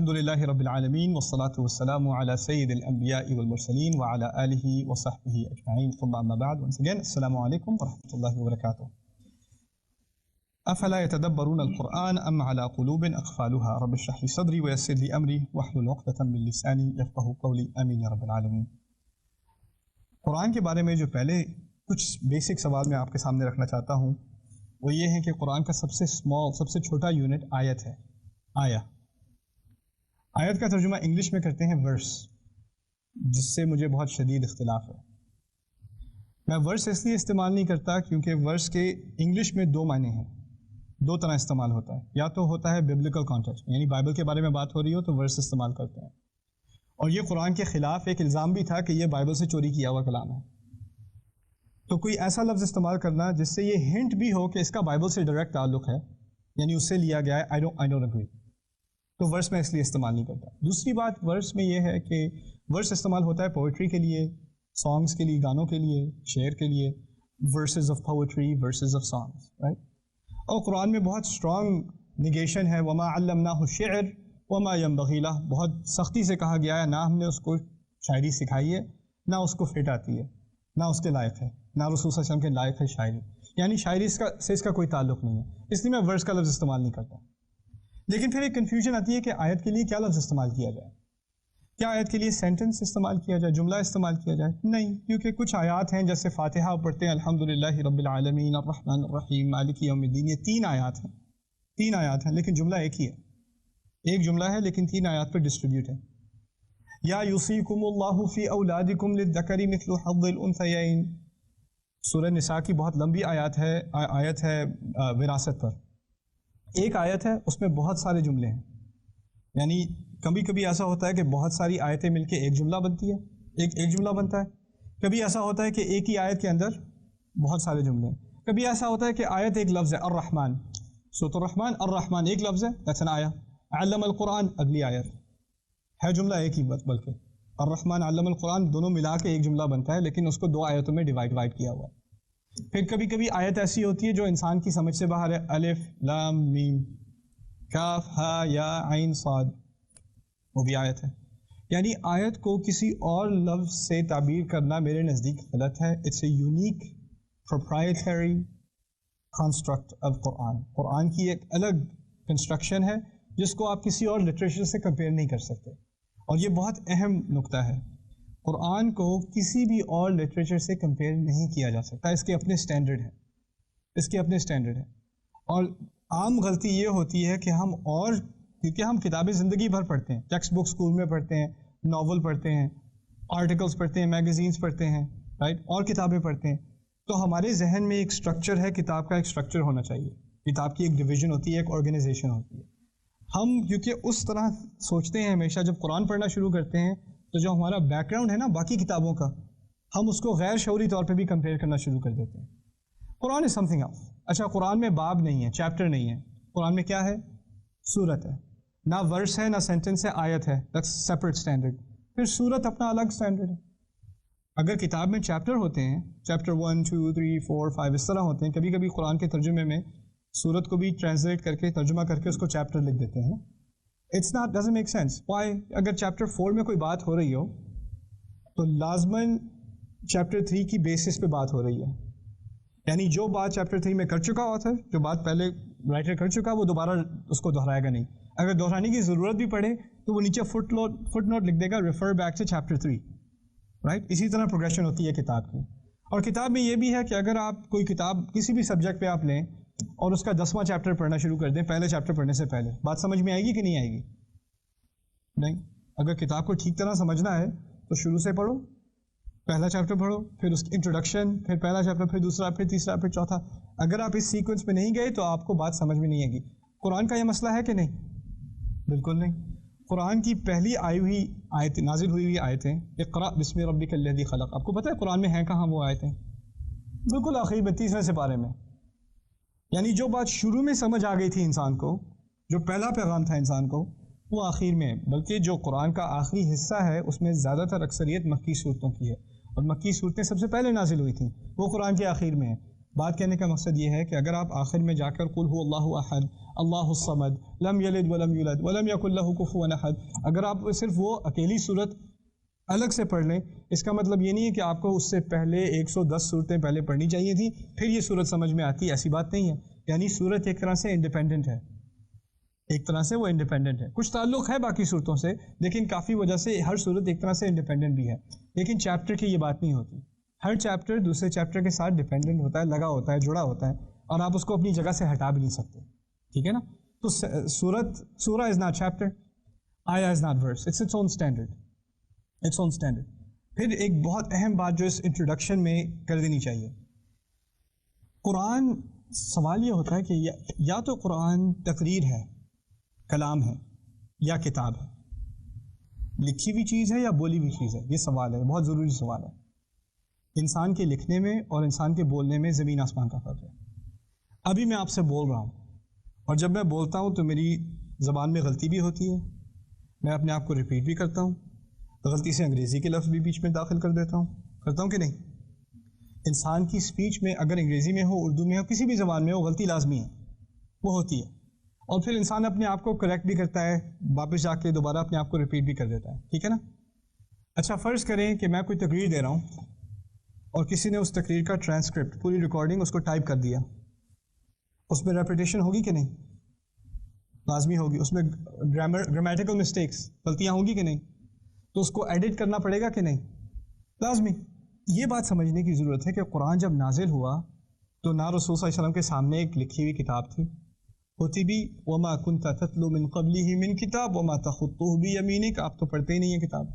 الحمدللہ رب العالمین والصلاة والسلام علی سید الانبیاء والمرسلین وعلی آلہ وصحبہ اجمعین ثم اما بعد. Once again, السلام علیکم ورحمۃ اللہ وبرکاتہ. افلا يتدبرون القرآن ام على قلوب اقفالها رب اشرح لي صدری ويسر لي امری واحلل عقدۃ من لسانی یفقهوا قولی آمین یا رب العالمین. قرآن کے بارے میں جو پہلے کچھ بیسک سوال میں آپ کے سامنے رکھنا چاہتا ہوں وہ یہ ہے کہ قرآن کا سب سے چھوٹا یونٹ آیت ہے. آیت کا ترجمہ انگلش میں کرتے ہیں ورس، جس سے مجھے بہت شدید اختلاف ہے. میں ورس اس لیے استعمال نہیں کرتا کیونکہ ورس کے انگلش میں دو معنی ہیں، دو طرح استعمال ہوتا ہے. یا تو ہوتا ہے بیبلیکل کانٹیکسٹ، یعنی بائبل کے بارے میں بات ہو رہی ہو تو ورس استعمال کرتے ہیں، اور یہ قرآن کے خلاف ایک الزام بھی تھا کہ یہ بائبل سے چوری کیا ہوا کلام ہے. تو کوئی ایسا لفظ استعمال کرنا جس سے یہ ہنٹ بھی ہو کہ اس کا بائبل سے ڈائریکٹ تعلق ہے، یعنی اس سے لیا گیا ہے، آئی ڈونٹ اگری، تو ورس میں اس لیے استعمال نہیں کرتا. دوسری بات ورس میں یہ ہے کہ ورس استعمال ہوتا ہے پوئٹری کے لیے، سانگس کے لیے، گانوں کے لیے، شعر کے لیے، verses of poetry, verses of songs, right. اور قرآن میں بہت اسٹرانگ نگیشن ہے، وما علمناہ الشعر وما ينبغی لہ، بہت سختی سے کہا گیا ہے، نہ ہم نے اس کو شاعری سکھائی ہے، نہ اس کو فٹ آتی ہے، نہ اس کے لائق ہے، نہ رسول صلی اللہ علیہ وسلم کے لائق ہے شاعری، یعنی شاعری سے اس کا کوئی تعلق نہیں ہے. اس لیے میں ورس کا لفظ استعمال نہیں کرتا. لیکن پھر ایک کنفیوژن آتی ہے کہ آیت کے لیے کیا لفظ استعمال کیا جائے. کیا آیت کے لیے سینٹنس استعمال کیا جائے، جملہ استعمال کیا جائے؟ نہیں، کیونکہ کچھ آیات ہیں جیسے فاتحہ پڑھتے ہیں الحمدللہ رب العالمین الرحمن الرحیم مالک یوم الدین، یہ تین آیات ہیں لیکن جملہ ایک ہی ہے، ایک جملہ ہے لیکن تین آیات پر ڈسٹریبیوٹ ہے. یا یوصیکم اللہ فی اولادکم للذکر مثل حظ الانثیین، سورہ نساء کی بہت لمبی آیت ہے وراثت پر. ایک آیت ہے، اس میں بہت سارے جملے ہیں، یعنی کبھی کبھی ایسا ہوتا ہے کہ بہت ساری آیتیں مل کے ایک جملہ بنتی ہے، ایک جملہ بنتا ہے. کبھی ایسا ہوتا ہے کہ ایک ہی آیت کے اندر بہت سارے جملے ہیں. کبھی ایسا ہوتا ہے کہ آیت ایک لفظ ہے، الرحمن، سورۃ الرحمن، الرحمن ایک لفظ ہے، دیٹس این آیہ. علم القرآن اگلی آیت ہے، جملہ ایک ہی بلکہ الرحمن علم القرآن دونوں ملا کے ایک جملہ بنتا ہے، لیکن اس کو دو آیتوں میں ڈیوائڈ کیا ہوا ہے. پھر کبھی کبھی آیت ایسی ہوتی ہے جو انسان کی سمجھ سے باہر ہے، الف لام میم کاف ہا یا عین صاد، وہ بھی آیت ہے. یعنی آیت کو کسی اور لفظ سے تعبیر کرنا میرے نزدیک غلط ہے. It's a unique proprietary construct of Quran. قرآن کی ایک الگ کنسٹرکشن ہے جس کو آپ کسی اور لٹریچر سے کمپیئر نہیں کر سکتے، اور یہ بہت اہم نقطہ ہے. قرآن کو کسی بھی اور لٹریچر سے کمپیئر نہیں کیا جا سکتا، اس کے اپنے سٹینڈرڈ ہیں. اور عام غلطی یہ ہوتی ہے کہ کیونکہ ہم کتابیں زندگی بھر پڑھتے ہیں، ٹیکسٹ بک اسکول میں پڑھتے ہیں، ناول پڑھتے ہیں، آرٹیکلس پڑھتے ہیں، میگزینس پڑھتے ہیں، رائٹ، اور کتابیں پڑھتے ہیں، تو ہمارے ذہن میں ایک اسٹرکچر ہے، کتاب کا ایک اسٹرکچر ہونا چاہیے، کتاب کی ایک ڈویژن ہوتی ہے، ایک آرگنائزیشن ہوتی ہے. ہم کیونکہ اس طرح سوچتے ہیں ہمیشہ، جب قرآن پڑھنا شروع کرتے ہیں تو جو ہمارا بیک گراؤنڈ ہے نا باقی کتابوں کا، ہم اس کو غیر شعوری طور پہ بھی کمپیئر کرنا شروع کر دیتے ہیں. قرآن از سم تھنگ ایلس. اچھا، قرآن میں باب نہیں ہے، چیپٹر نہیں ہے، قرآن میں کیا ہے؟ سورت ہے. نہ ورس ہے، نہ سینٹنس ہے، آیت ہے، دیٹس سیپریٹ اسٹینڈرڈ. پھر سورت اپنا الگ اسٹینڈرڈ ہے. اگر کتاب میں چیپٹر ہوتے ہیں، چیپٹر 1 2 3 4 5 اس طرح ہوتے ہیں، کبھی کبھی قرآن کے ترجمے میں سورت کو بھی ٹرانسلیٹ کر کے ترجمہ کر کے اس کو چیپٹر لکھ دیتے ہیں. It's not doesn't make sense. Why? اگر چیپٹر 4 میں کوئی بات ہو رہی ہو تو لازماً چیپٹر 3 کی بیسس پہ بات ہو رہی ہے، یعنی جو بات چیپٹر 3 میں کر چکا ہوا تھا، جو بات پہلے رائٹر کر چکا، وہ دوبارہ اس کو دہرائے گا نہیں. اگر دہرانے کی ضرورت بھی پڑے تو وہ نیچے فٹ نوٹ لکھ دے گا، refer back to chapter 3، right. اسی طرح پروگریشن ہوتی ہے کتاب کی. اور کتاب میں یہ بھی ہے کہ اگر آپ کوئی کتاب کسی بھی سبجیکٹ پہ آپ لیں اور اس کا 10واں چیپٹر پڑھنا شروع کر دیں پہلے چیپٹر پڑھنے سے پہلے، بات سمجھ میں آئے گی کہ نہیں آئے گی؟ نہیں. اگر کتاب کو ٹھیک طرح سمجھنا ہے تو شروع سے پڑھو، پہلا چیپٹر پڑھو، پھر اس کی انٹروڈکشن، پھر پہلا چیپٹر، پھر دوسرا، پھر تیسرا، پھر چوتھا. اگر آپ اس سیکوینس میں نہیں گئے تو آپ کو بات سمجھ میں نہیں آئے گی. قرآن کا یہ مسئلہ ہے کہ نہیں؟ بالکل نہیں. قرآن کی پہلی نازل ہوئی آیتیں اقرأ بسم ربک الذی خلق، آپ کو پتہ ہے قرآن میں ہیں کہاں وہ آیتیں؟ بالکل آخری میں 30ویں سپارے میں. یعنی جو بات شروع میں سمجھ آ گئی تھی انسان کو، جو پہلا پیغام تھا انسان کو، وہ آخر میں. بلکہ جو قرآن کا آخری حصہ ہے اس میں زیادہ تر اکثریت مکی صورتوں کی ہے، اور مکی صورتیں سب سے پہلے نازل ہوئی تھیں، وہ قرآن کے آخر میں ہیں. بات کہنے کا مقصد یہ ہے کہ اگر آپ آخر میں جا کر قل هو اللہ احد اللہ الصمد لم یلد ولم یولد ولم یکن له کفوا احد، اگر آپ صرف وہ اکیلی صورت الگ سے پڑھ لیں، اس کا مطلب یہ نہیں ہے کہ آپ کو اس سے پہلے 110 صورتیں پہلے پڑھنی چاہیے تھیں پھر یہ صورت سمجھ میں آتی، ایسی بات نہیں ہے. یعنی صورت ایک طرح سے انڈیپینڈنٹ ہے، ایک طرح سے وہ انڈیپینڈنٹ ہے، کچھ تعلق ہے باقی صورتوں سے لیکن کافی وجہ سے ہر صورت ایک طرح سے انڈیپینڈنٹ بھی ہے. لیکن چیپٹر کی یہ بات نہیں ہوتی، ہر چیپٹر دوسرے چیپٹر کے ساتھ ڈیپینڈنٹ ہوتا ہے، لگا ہوتا ہے، جڑا ہوتا ہے، اور آپ اس کو اپنی جگہ سے ہٹا بھی نہیں سکتے. ٹھیک ہے نا؟ تو سورہ از ناٹ چیپٹر، آیا is not verse, it's it's own standard, it's own standard. پھر ایک بہت اہم بات جو اس انٹروڈکشن میں کر دینی چاہیے، قرآن، سوال یہ ہوتا ہے کہ یا تو قرآن تقریر ہے، کلام ہے، یا کتاب ہے، لکھی ہوئی چیز ہے یا بولی ہوئی چیز ہے. یہ سوال ہے، بہت ضروری سوال ہے. انسان کے لکھنے میں اور انسان کے بولنے میں زمین آسمان کا فرق ہے. ابھی میں آپ سے بول رہا ہوں اور جب میں بولتا ہوں تو میری زبان میں غلطی بھی ہوتی ہے، میں اپنے آپ کو ریپیٹ بھی کرتا ہوں، غلطی سے انگریزی کے لفظ بھی بیچ میں داخل کر دیتا ہوں، کرتا ہوں کہ نہیں؟ انسان کی اسپیچ میں اگر انگریزی میں ہو، اردو میں ہو، کسی بھی زبان میں ہو، غلطی لازمی ہے، وہ ہوتی ہے. اور پھر انسان اپنے آپ کو کریکٹ بھی کرتا ہے، واپس جا کے دوبارہ اپنے آپ کو ریپیٹ بھی کر دیتا ہے. ٹھیک ہے نا؟ اچھا فرض کریں کہ میں کوئی تقریر دے رہا ہوں اور کسی نے اس تقریر کا ٹرانسکرپٹ، پوری ریکارڈنگ اس کو ٹائپ کر دیا، اس میں ریپیٹیشن ہوگی کہ نہیں؟ لازمی ہوگی. اس میں گرامیٹیکل مسٹیکس، غلطیاں ہوں گی کہ نہیں؟ تو اس کو ایڈٹ کرنا پڑے گا کہ نہیں؟ لازمی. یہ بات سمجھنے کی ضرورت ہے کہ قرآن جب نازل ہوا تو نہ رسول صلی اللہ علیہ وسلم کے سامنے ایک لکھی ہوئی کتاب تھی، ہوتی بھی وما كنت تتلو من قبله من کتاب وما تخطه بيمينك، آپ تو پڑھتے ہی نہیں ہیں کتاب.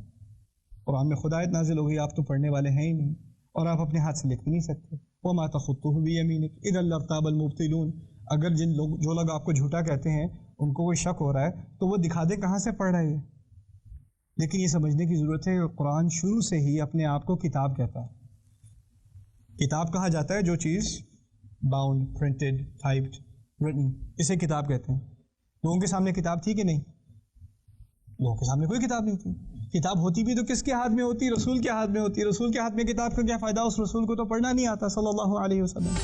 قرآن میں خدا آیت نازل ہو گئی، آپ تو پڑھنے والے ہیں ہی نہیں اور آپ اپنے ہاتھ سے لکھ بھی نہیں سکتے. وما تخطه بيمينك اذا لارتاب المبطلون، اگر جو لوگ آپ کو جھوٹا کہتے ہیں ان کو کوئی شک ہو رہا ہے تو وہ دکھا دے کہاں سے پڑھ رہے ہیں. لیکن یہ سمجھنے کی ضرورت ہے کہ قرآن شروع سے ہی اپنے آپ کو کتاب کہتا ہے. کتاب کہا جاتا ہے جو چیز باؤنڈ، پرنٹڈ، ٹائپڈ، ریٹن، اسے کتاب کہتے ہیں. لوگوں کے سامنے کتاب تھی کہ نہیں؟ لوگوں کے سامنے کوئی کتاب نہیں تھی. کتاب ہوتی بھی تو کس کے ہاتھ میں ہوتی؟ رسول کے ہاتھ میں ہوتی. رسول کے ہاتھ میں کتاب کا کیا فائدہ؟ اس رسول کو تو پڑھنا نہیں آتا صلی اللہ علیہ وسلم.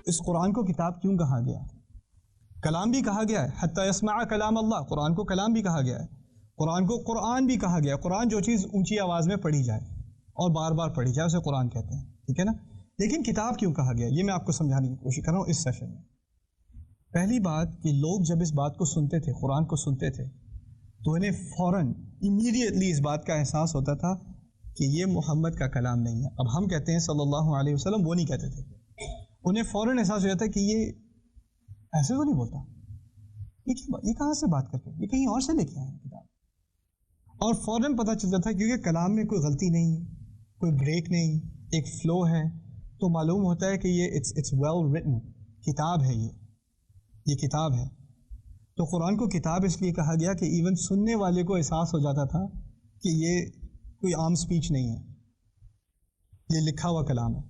اس قرآن کو کتاب کیوں کہا گیا؟ کلام بھی کہا گیا ہے، حتی یسمع کلام اللہ، قرآن کو کلام بھی کہا گیا ہے، قرآن کو قرآن بھی کہا گیا ہے. قرآن جو چیز اونچی آواز میں پڑھی جائے اور بار بار پڑھی جائے اسے قرآن کہتے ہیں. ٹھیک ہے نا؟ لیکن کتاب کیوں کہا گیا، یہ میں آپ کو سمجھانے کی کوشش کر رہا ہوں اس سیشن میں. پہلی بات کہ لوگ جب اس بات کو سنتے تھے، قرآن کو سنتے تھے، تو انہیں فوراً امیڈیٹلی اس بات کا احساس ہوتا تھا کہ یہ محمد کا کلام نہیں ہے. اب ہم کہتے ہیں صلی اللہ علیہ وسلم، وہ نہیں کہتے تھے. انہیں فوراً احساس ہو جاتا ہے کہ یہ ایسے تو نہیں بولتا، یہ کہاں سے بات کرتے ہیں، یہ کہیں اور سے لے کے آئے ہیں کتاب. اور فوراً پتہ چل جاتا ہے کیونکہ کلام میں کوئی غلطی نہیں، کوئی بریک نہیں، ایک فلو ہے، تو معلوم ہوتا ہے کہ یہ اٹس ویل ریٹن، کتاب ہے، یہ کتاب ہے. تو قرآن کو کتاب اس لیے کہا گیا کہ ایون سننے والے کو احساس ہو جاتا تھا کہ یہ کوئی عام سپیچ نہیں ہے، یہ لکھا ہوا کلام ہے.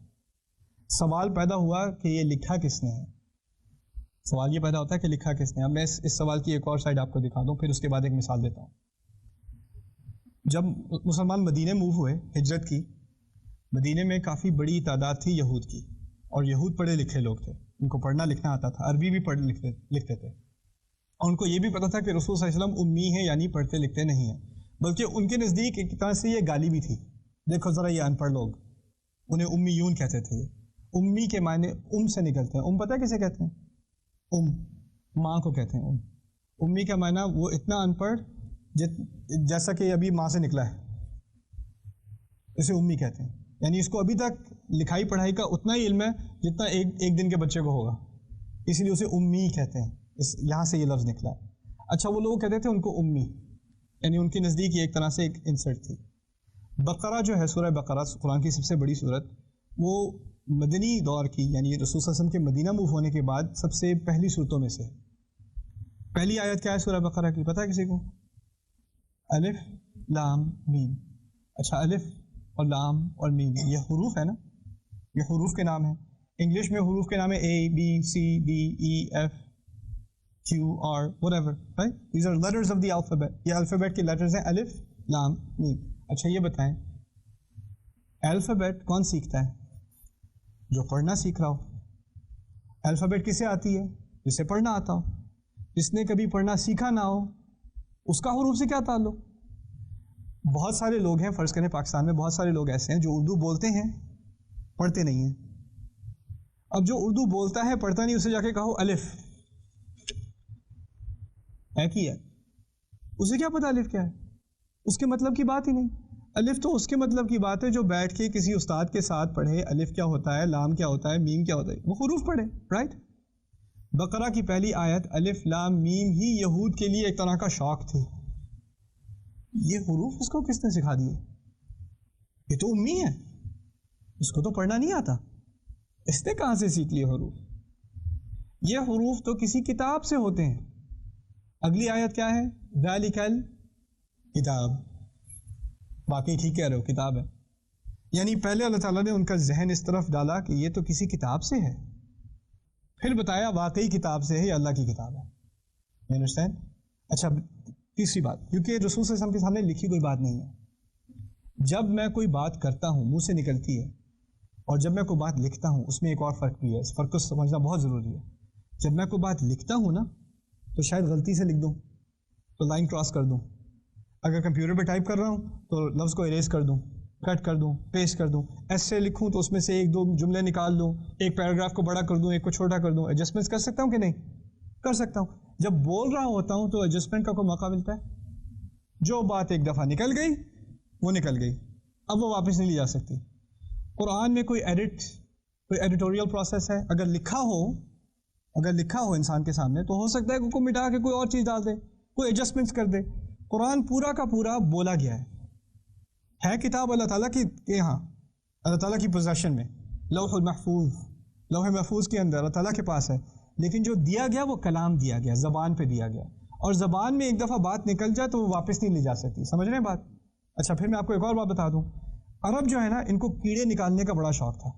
سوال پیدا ہوا کہ یہ لکھا کس نے ہے. سوال یہ پیدا ہوتا ہے کہ لکھا کس نے. اب میں اس سوال کی ایک اور سائڈ آپ کو دکھا دوں، پھر اس کے بعد ایک مثال دیتا ہوں. جب مسلمان مدینے موو ہوئے، ہجرت کی، مدینے میں کافی بڑی تعداد تھی یہود کی، اور یہود پڑھے لکھے لوگ تھے، ان کو پڑھنا لکھنا آتا تھا، عربی بھی پڑھ لکھتے تھے، اور ان کو یہ بھی پتا تھا کہ رسول صلی اللہ علیہ وسلم امی ہیں، یعنی پڑھتے لکھتے نہیں ہیں، بلکہ ان کے نزدیک ایک طرح سے یہ گالی بھی تھی. دیکھو ذرا یہ ان پڑھ لوگ، انہیں امیون کہتے تھے. امی کے معنی سے نکلتے ہیں. پتہ ہے کسے کہتے ہیں؟ ماں کو کہتے ہیں. امی کا معنی وہ اتنا ان پڑھ جیسا کہ ابھی ماں سے نکلا ہے، اسے امی کہتے ہیں. یعنی اس کو ابھی تک لکھائی پڑھائی کا اتنا ہی علم ہے جتنا ایک دن کے بچے کو ہوگا، اس لیے اسے امی کہتے ہیں. یہاں سے یہ لفظ نکلا ہے. اچھا وہ لوگ کہتے تھے ان کو امی، یعنی ان کے نزدیک یہ ایک طرح سے ایک انسرٹ تھی. بقرہ جو ہے، سورہ بقرہ قرآن کی سب سے بڑی سورت، وہ مدنی دور کی، یعنی رسول صلی اللہ علیہ وسلم کے مدینہ موو ہونے کے بعد سب سے پہلی صورتوں میں سے. پہلی آیت کیا ہے سورہ بقرہ کی، پتہ ہے کسی کو؟ الف لام میم. اچھا الف اور لام اور میم یہ حروف ہے نا، یہ حروف کے نام ہیں. انگلش میں حروف کے نام ہے A B C D E F Q R whatever, right? These are letters of the alphabet. یہ الفابیٹ کے لیٹرز ہیں، الف لام میم. اچھا یہ بتائیں الفابیٹ کون سیکھتا ہے؟ جو پڑھنا سیکھ رہا ہو. الفابیٹ کسے آتی ہے؟ جسے پڑھنا آتا ہو. جس نے کبھی پڑھنا سیکھا نہ ہو اس کا حروف سے کیا تعلق؟ بہت سارے لوگ ہیں، فرض کریں پاکستان میں بہت سارے لوگ ایسے ہیں جو اردو بولتے ہیں پڑھتے نہیں ہیں. اب جو اردو بولتا ہے پڑھتا نہیں، اسے جا کے کہو الف ہے کی ہے، اسے کیا پتا الف کیا ہے؟ اس کے مطلب کی بات ہی نہیں. الف تو اس کے مطلب کی بات ہے جو بیٹھ کے کسی استاد کے ساتھ پڑھے الف کیا ہوتا ہے، لام کیا ہوتا ہے، میم کیا ہوتا ہے، وہ حروف پڑھے. رائٹ. بقرہ کی پہلی آیت الف لام میم ہی یہود کے لیے ایک طرح کا شوق تھی. یہ حروف اس کو کس نے سکھا دیے؟ یہ تو امی ہے، اس کو تو پڑھنا نہیں آتا، اس نے کہاں سے سیکھ لیے حروف؟ یہ حروف تو کسی کتاب سے ہوتے ہیں. اگلی آیت کیا ہے؟ ذالک الکتاب. باقی ٹھیک کہہ رہے ہو، کتاب ہے. یعنی پہلے اللہ تعالیٰ نے ان کا ذہن اس طرف ڈالا کہ یہ تو کسی کتاب سے ہے، پھر بتایا واقعی کتاب سے ہے یا اللہ کی کتاب ہے. You understand؟ اچھا تیسری بات، کیونکہ رسول صلی اللہ علیہ وسلم کے سامنے لکھی کوئی بات نہیں ہے. جب میں کوئی بات کرتا ہوں منہ سے نکلتی ہے، اور جب میں کوئی بات لکھتا ہوں اس میں ایک اور فرق بھی ہے. اس فرق کو سمجھنا بہت ضروری ہے. جب میں کوئی بات لکھتا ہوں نا تو شاید غلطی سے لکھ دوں تو لائن کراس کر دوں. اگر کمپیوٹر پہ ٹائپ کر رہا ہوں تو لفظ کو اریز کر دوں، کٹ کر دوں، پیسٹ کر دوں. ایسے لکھوں تو اس میں سے ایک دو جملے نکال دوں، ایک پیراگراف کو بڑا کر دوں، ایک کو چھوٹا کر دوں. ایڈجسٹمنٹس کر سکتا ہوں کہ نہیں؟ کر سکتا ہوں. جب بول رہا ہوتا ہوں تو ایڈجسٹمنٹ کا کوئی موقع ملتا ہے؟ جو بات ایک دفعہ نکل گئی وہ نکل گئی، اب وہ واپس نہیں لی جا سکتی. قرآن میں کوئی ایڈیٹوریل پروسیس ہے. اگر لکھا ہو انسان کے سامنے تو ہو سکتا ہے کہ کوئی مٹا کے کوئی اور چیز ڈال دے، کوئی ایڈجسٹمنٹس کر دے. قرآن پورا کا پورا بولا گیا ہے کتاب اللہ تعالیٰ کی یہاں، اللہ تعالیٰ کی پوزیشن میں، لوح محفوظ کے اندر اللہ تعالیٰ کے پاس ہے. لیکن جو دیا گیا وہ کلام دیا گیا، زبان پہ دیا گیا، اور زبان میں ایک دفعہ بات نکل جائے تو وہ واپس نہیں لی جا سکتی. سمجھ رہے ہیں بات؟ اچھا پھر میں آپ کو ایک اور بات بتا دوں. عرب جو ہے نا، ان کو کیڑے نکالنے کا بڑا شوق تھا.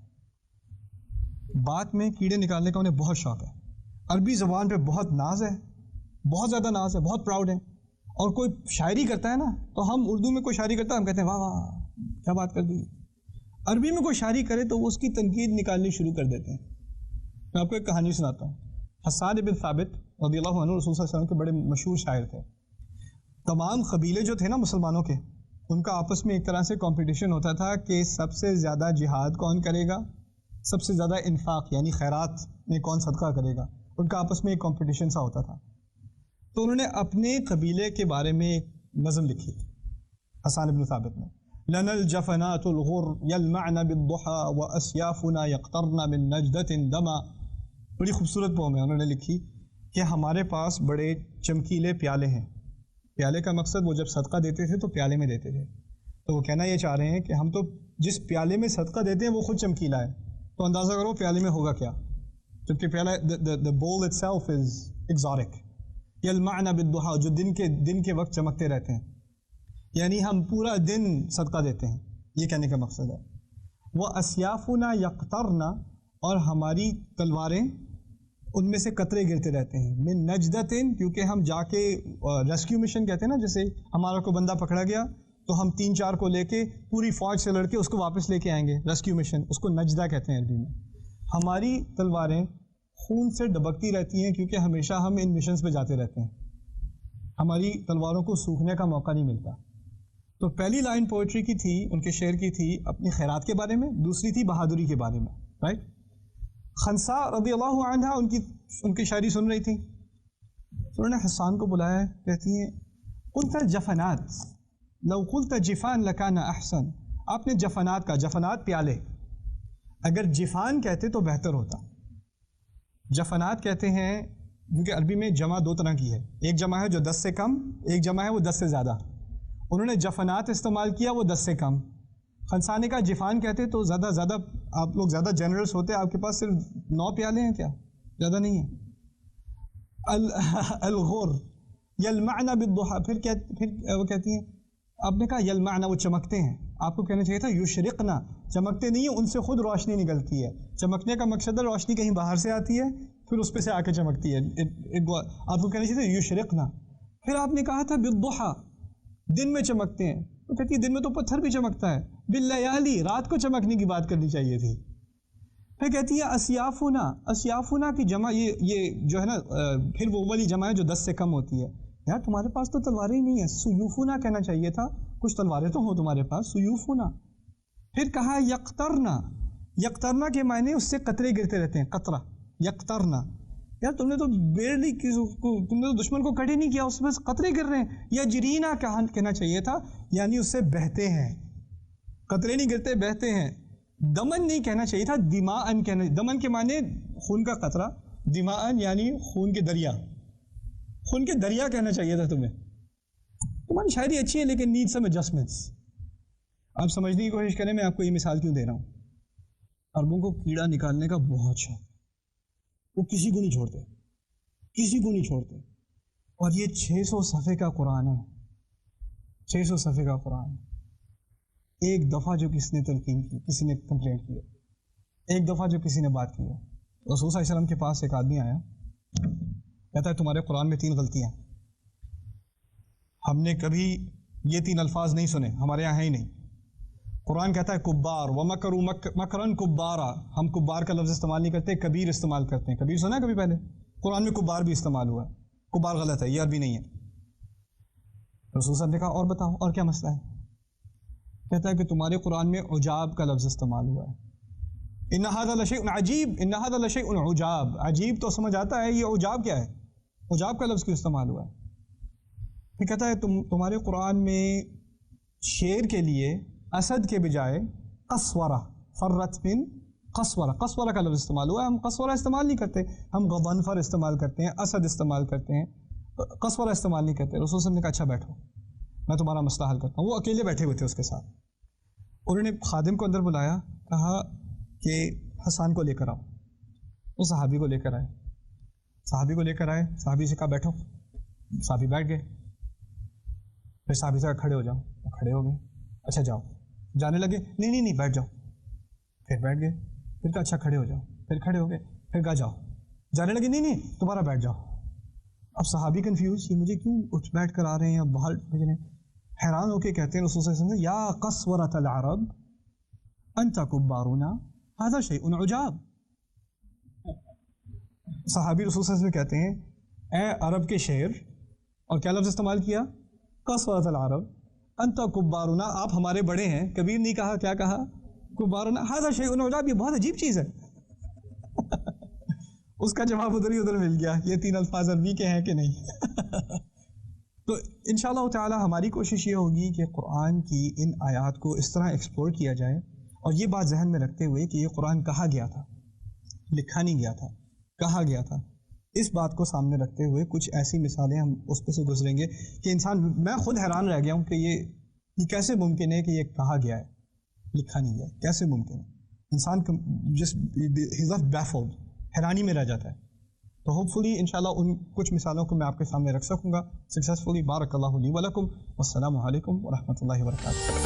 بات میں کیڑے نکالنے کا انہیں بہت شوق ہے. عربی زبان پہ بہت ناز ہے، بہت زیادہ ناز ہے، بہت پراؤڈ ہے. اور کوئی شاعری کرتا ہے نا تو ہم اردو میں کوئی شاعری کرتا ہے ہم کہتے ہیں واہ واہ کیا بات کر دی. عربی میں کوئی شاعری کرے تو وہ اس کی تنقید نکالنی شروع کر دیتے ہیں. میں آپ کو ایک کہانی سناتا ہوں. حسان بن ثابت رضی اللہ عنہ رسول صلی اللہ علیہ وسلم کے بڑے مشہور شاعر تھے. تمام قبیلے جو تھے نا مسلمانوں کے، ان کا آپس میں ایک طرح سے کمپٹیشن ہوتا تھا کہ سب سے زیادہ جہاد کون کرے گا، سب سے زیادہ انفاق یعنی خیرات میں کون صدقہ کرے گا. ان کا آپس میں ایک کمپٹیشن سا ہوتا تھا. تو انہوں نے اپنے قبیلے کے بارے میں ایک نظم لکھی حسان بن ثابت نے. لنا الجفنات الغر يلمعن بالضحى واسيافنا يقطرن من نجدة دما. بڑی خوبصورت پوم ہے. انہوں نے لکھی کہ ہمارے پاس بڑے چمکیلے پیالے ہیں. پیالے کا مقصد وہ جب صدقہ دیتے تھے تو پیالے میں دیتے تھے. تو وہ کہنا یہ چاہ رہے ہیں کہ ہم تو جس پیالے میں صدقہ دیتے ہیں وہ خود چمکیلا ہے. تو اندازہ کرو پیالے میں ہوگا کیا، جبکہ پیالہ the bowl itself is exotic. یلمعن بالضحى جو دن کے وقت چمکتے رہتے ہیں، یعنی ہم پورا دن صدقہ دیتے ہیں، یہ کہنے کا مقصد ہے. وہ اسیافنا یقطرن اور ہماری تلواریں ان میں سے قطرے گرتے رہتے ہیں. من نجدتن کیونکہ ہم جا کے ریسکیو مشن کہتے ہیں نا، جیسے ہمارا کوئی بندہ پکڑا گیا تو ہم 3-4 کو لے کے پوری فوج سے لڑ کے اس کو واپس لے کے آئیں گے. ریسکیو مشن اس کو نجدہ کہتے ہیں عربی میں. ہماری تلواریں خون سے دبکتی رہتی ہیں کیونکہ ہمیشہ ہم ان مشنز پہ جاتے رہتے ہیں. ہماری تلواروں کو سوکھنے کا موقع نہیں ملتا. تو پہلی لائن پوئٹری کی تھی، ان کے شعر کی تھی اپنی خیرات کے بارے میں، دوسری تھی بہادری کے بارے میں. رائٹ. خنسا رضی اللہ عنہا ان کی شاعری سن رہی تھی. انہوں نے حسان کو بلایا، کہتی ہیں قلت جفنات لو قلت جفان لکان احسن. آپ نے جفنات کا، جفنات پیالے، اگر جفان کہتے تو بہتر ہوتا. جفنات کہتے ہیں کیونکہ عربی میں جمع 2 طرح کی ہے. ایک جمع ہے جو 10 سے کم، ایک جمع ہے وہ 10 سے زیادہ. انہوں نے جفنات استعمال کیا، وہ 10 سے کم. خنسانے کا جفان کہتے تو زیادہ آپ لوگ زیادہ جنرلس ہوتے. آپ کے پاس صرف 9 پیالے ہیں کیا؟ زیادہ نہیں ہیں. الغر یلمعن بالضحى، پھر وہ کہتی ہیں، آپ نے کہا یلمعن وہ چمکتے ہیں، آپ کو کہنا چاہیے تھا یشرقنا. چمکتے نہیں ہیں، ان سے خود روشنی نکلتی ہے. چمکنے کا مقصد ہے روشنی کہیں باہر سے آتی ہے پھر اس پہ سے آ کے چمکتی ہے. آپ کو کہنا چاہیے تھا یشرقنا. پھر آپ نے کہا تھا بالضحى، دن میں چمکتے ہیں. تو کہتی ہے دن میں تو پتھر بھی چمکتا ہے، باللیالی رات کو چمکنے کی بات کرنی چاہیے تھی۔ پھر کہتی ہے اسیافنا، اسیافنا کی جمع یہ جو ہے نا پھر وہ والی جمع ہے جو 10 سے کم ہوتی ہے۔ یار تمہارے پاس تو تلواریں ہی نہیں ہے، سیوفنا کہنا چاہیے تھا، کچھ تلواریں تو ہو تمہارے پاس، سیوفنا۔ پھر کہا یقترنا، یقترنا کے معنی اس سے قطرے گرتے رہتے ہیں، قطرہ، یقترنا۔ یار تم نے تو بیرلی تم نے تو دشمن کو کٹ ہی نہیں کیا، اس میں قطرے گر رہے ہیں۔ یا جرینا کہنا چاہیے تھا، یعنی اس سے بہتے ہیں، قطرے نہیں گرتے بہتے ہیں۔ دمن نہیں کہنا چاہیے تھا، دماءن کہنا، دمن کے معنی خون کا قطرہ، دماءن یعنی خون کے دریا، خون کے دریا کہنا چاہیے تھا تمہیں۔ تمہاری شاعری اچھی ہے لیکن نیڈ سم ایڈجسٹمنٹس۔ آپ سمجھنے کی کوشش کریں میں آپ کو یہ مثال کیوں دے رہا ہوں۔ عربوں کو کیڑا نکالنے کا بہت شوق، وہ کسی کو نہیں چھوڑتے، کسی کو نہیں چھوڑتے۔ اور یہ 600 صفحے کا قرآن ہے، 600 صفحے کا قرآن۔ ایک دفعہ جو کسی نے تلقین کی، کسی نے کمپلینٹ کی، ایک دفعہ جو کسی نے بات کی ہے، رسول صلی اللہ علیہ وسلم کے پاس ایک آدمی آیا، کہتا ہے تمہارے قرآن میں 3 غلطیاں، ہم نے کبھی یہ 3 الفاظ نہیں سنے، ہمارے یہاں ہے ہی نہیں۔ قرآن کہتا ہے کبار ومکروا مکرن کبارا، ہم کبار کا لفظ استعمال نہیں کرتے، کبیر استعمال کرتے ہیں۔ کبیر سنا ہے کبھی پہلے؟ قرآن میں کبار بھی استعمال ہوا ہے، کبار غلط ہے، یہ عربی نہیں ہے۔ رسول صاحب نے کہا اور بتاؤ اور کیا مسئلہ ہے؟ کہتا ہے کہ تمہارے قرآن میں عجاب کا لفظ استعمال ہوا ہے، ان ھذا لشیء عجیب، ان ھذا لشیء عجاب۔ عجیب تو سمجھ آتا ہے، یہ عجاب کیا ہے؟ عجاب کا لفظ کیوں استعمال ہوا ہے؟ پھر کہتا ہے تمہارے قرآن میں شیر کے لیے اسد کے بجائے قسورہ، فرت من قسورہ، قسورہ کا لفظ استعمال ہوا ہے۔ ہم قسورہ استعمال نہیں کرتے، ہم غضنفر استعمال کرتے ہیں، اسد استعمال کرتے ہیں، قسورہ استعمال نہیں کرتے۔ رسول صلی اللہ علیہ وسلم نے کہا اچھا بیٹھو میں تمہارا مسئلہ حل کرتا ہوں۔ وہ اکیلے بیٹھے ہوئے تھے اس کے ساتھ، انہوں نے خادم کو اندر بلایا، کہا کہ حسان کو لے کر آؤ۔ وہ صحابی کو لے کر آئے، صحابی کو لے کر آئے، صحابی سے کہا بیٹھو، صحابی بیٹھ گئے۔ پھر صحابی سے کہا کھڑے ہو جاؤ، وہ کھڑے ہو گئے۔ اچھا جاؤ، جانے لگے، نہیں بیٹھ جاؤ، پھر بیٹھ گئے۔ پھر کہا اچھا کھڑے ہو جاؤ، پھر کھڑے ہو گئے۔ پھر کہا جاؤ، جانے لگے، نہیں دوبارہ بیٹھ جاؤ۔ اب صحابی کنفیوز، یہ مجھے کیوں اٹھ بیٹھ کر آ رہے ہیں، اب باہر بھیجنے، حیران ہو کے کہتے ہیں رسول صلی اللہ علیہ وسلم یا قسورۃ العرب انت کبارنا ھذا شیء عجاب۔ صحابی رسول صلی اللہ علیہ وسلم کہتے ہیں اے عرب کے شعر، اور کیا لفظ استعمال کیا؟ قسورۃ العرب انت کبارنا، آپ ہمارے بڑے ہیں، کبیر نہیں کہا، کیا کہا؟ کبارنا ھذا شیء عجاب، یہ بہت عجیب چیز ہے۔ اس کا جواب ادھر ہی ادھر مل گیا، یہ 3 الفاظ عربی کے ہیں کہ نہیں؟ تو انشاءاللہ تعالی ہماری کوشش یہ ہوگی کہ قرآن کی ان آیات کو اس طرح ایکسپلور کیا جائے، اور یہ بات ذہن میں رکھتے ہوئے کہ یہ قرآن کہا گیا تھا، لکھا نہیں گیا تھا، کہا گیا تھا۔ اس بات کو سامنے رکھتے ہوئے کچھ ایسی مثالیں ہم اس پہ سے گزریں گے کہ انسان، میں خود حیران رہ گیا ہوں کہ یہ کیسے ممکن ہے کہ یہ کہا گیا ہے، لکھا نہیں گیا، کیسے ممکن ہے؟ انسان بیفلڈ، حیرانی میں رہ جاتا ہے۔ تو ہوپ فلی انشاءاللہ ان کچھ مثالوں کو میں آپ کے سامنے رکھ سکوں گا سکسیزفلی۔ بارک اللہ لی ولکم، والسلام علیکم ورحمۃ اللہ وبرکاتہ۔